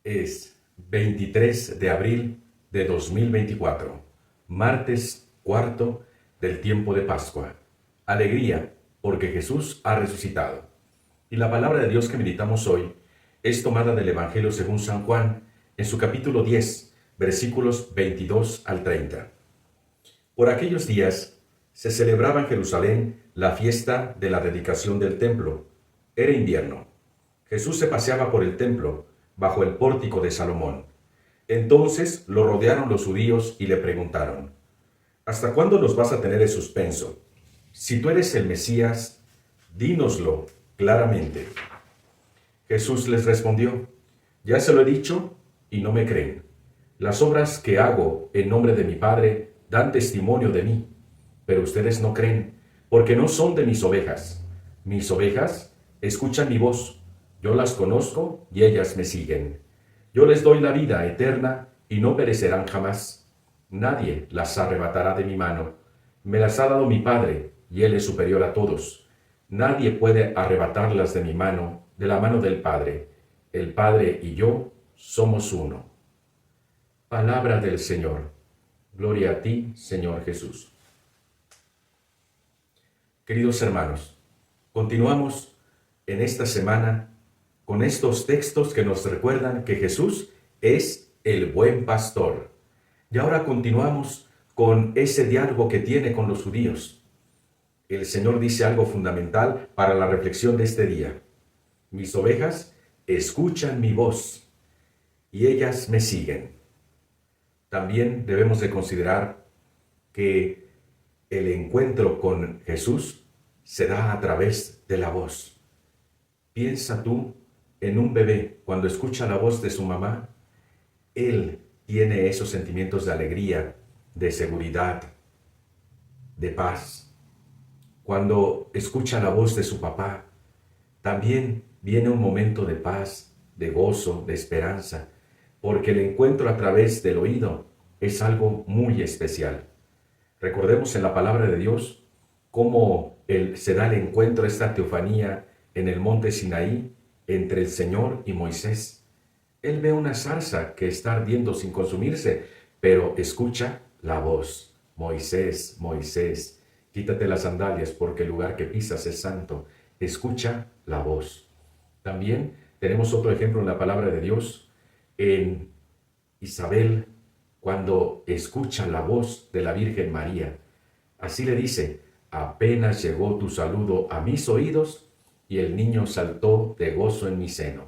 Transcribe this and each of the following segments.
Es 23 de abril de 2024, martes cuarto del tiempo de Pascua. Alegría, porque Jesús ha resucitado. Y la palabra de Dios que meditamos hoy es tomada del Evangelio según San Juan, en su capítulo 10, versículos 22 al 30. Por aquellos días se celebraba en Jerusalén la fiesta de la dedicación del templo. Era invierno. Jesús se paseaba por el templo, bajo el pórtico de Salomón. Entonces lo rodearon los judíos y le preguntaron: ¿Hasta cuándo nos vas a tener en suspenso? Si tú eres el Mesías, dínoslo claramente. Jesús les respondió: Ya se lo he dicho y no me creen. Las obras que hago en nombre de mi Padre dan testimonio de mí, pero ustedes no creen, porque no son de mis ovejas. Mis ovejas escuchan mi voz, yo las conozco y ellas me siguen. Yo les doy la vida eterna y no perecerán jamás. Nadie las arrebatará de mi mano. Me las ha dado mi Padre, y Él es superior a todos. Nadie puede arrebatarlas de mi mano, de la mano del Padre. El Padre y yo somos uno. Palabra del Señor. Gloria a ti, Señor Jesús. Queridos hermanos, continuamos en esta semana con estos textos que nos recuerdan que Jesús es el buen pastor. Y ahora continuamos con ese diálogo que tiene con los judíos. El Señor dice algo fundamental para la reflexión de este día. Mis ovejas escuchan mi voz y ellas me siguen. También debemos de considerar que el encuentro con Jesús se da a través de la voz. Piensa tú en un bebé cuando escucha la voz de su mamá. Él tiene esos sentimientos de alegría, de seguridad, de paz. Cuando escucha la voz de su papá, también viene un momento de paz, de gozo, de esperanza, porque el encuentro a través del oído es algo muy especial. Recordemos en la palabra de Dios cómo se da el encuentro, esta teofanía en el monte Sinaí entre el Señor y Moisés. Él ve una zarza que está ardiendo sin consumirse, pero escucha la voz: Moisés, Moisés, quítate las sandalias porque el lugar que pisas es santo. Escucha la voz. También tenemos otro ejemplo en la palabra de Dios, en Isabel, cuando escucha la voz de la Virgen María. Así le dice: apenas llegó tu saludo a mis oídos y el niño saltó de gozo en mi seno.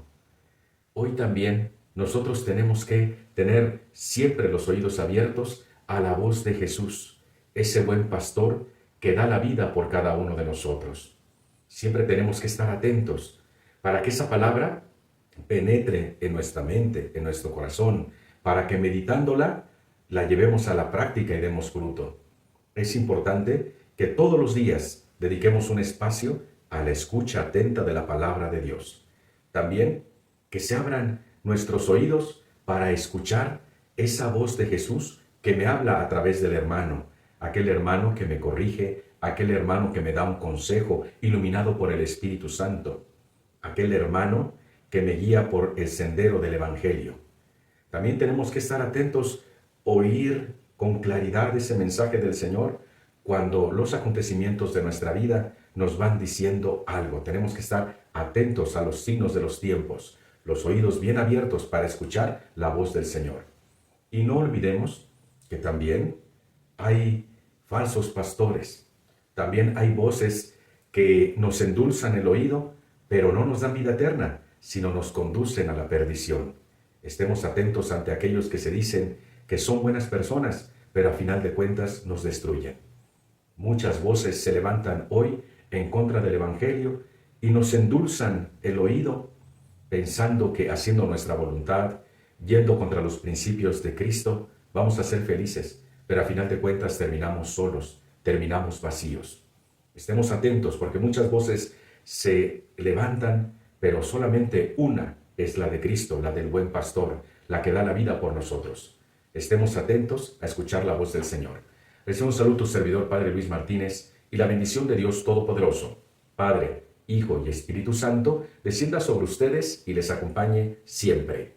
Hoy también nosotros tenemos que tener siempre los oídos abiertos a la voz de Jesús, ese buen pastor que da la vida por cada uno de nosotros. Siempre tenemos que estar atentos para que esa palabra penetre en nuestra mente, en nuestro corazón, para que meditándola la llevemos a la práctica y demos fruto. Es importante que todos los días dediquemos un espacio a la escucha atenta de la palabra de Dios. También que se abran nuestros oídos para escuchar esa voz de Jesús que me habla a través del hermano, aquel hermano que me corrige, aquel hermano que me da un consejo iluminado por el Espíritu Santo, aquel hermano que me guía por el sendero del Evangelio. También tenemos que estar atentos, oír con claridad ese mensaje del Señor cuando los acontecimientos de nuestra vida nos van diciendo algo. Tenemos que estar atentos a los signos de los tiempos, los oídos bien abiertos para escuchar la voz del Señor. Y no olvidemos que también hay falsos pastores. También hay voces que nos endulzan el oído, pero no nos dan vida eterna, sino nos conducen a la perdición. Estemos atentos ante aquellos que se dicen que son buenas personas, pero a final de cuentas nos destruyen. Muchas voces se levantan hoy en contra del Evangelio y nos endulzan el oído pensando que haciendo nuestra voluntad, yendo contra los principios de Cristo, vamos a ser felices, pero a final de cuentas terminamos solos, terminamos vacíos. Estemos atentos porque muchas voces se levantan, pero solamente una es la de Cristo, la del buen pastor, la que da la vida por nosotros. Estemos atentos a escuchar la voz del Señor. Les un saludo a tu servidor, Padre Luis Martínez, y la bendición de Dios Todopoderoso, Padre, Hijo y Espíritu Santo, descienda sobre ustedes y les acompañe siempre.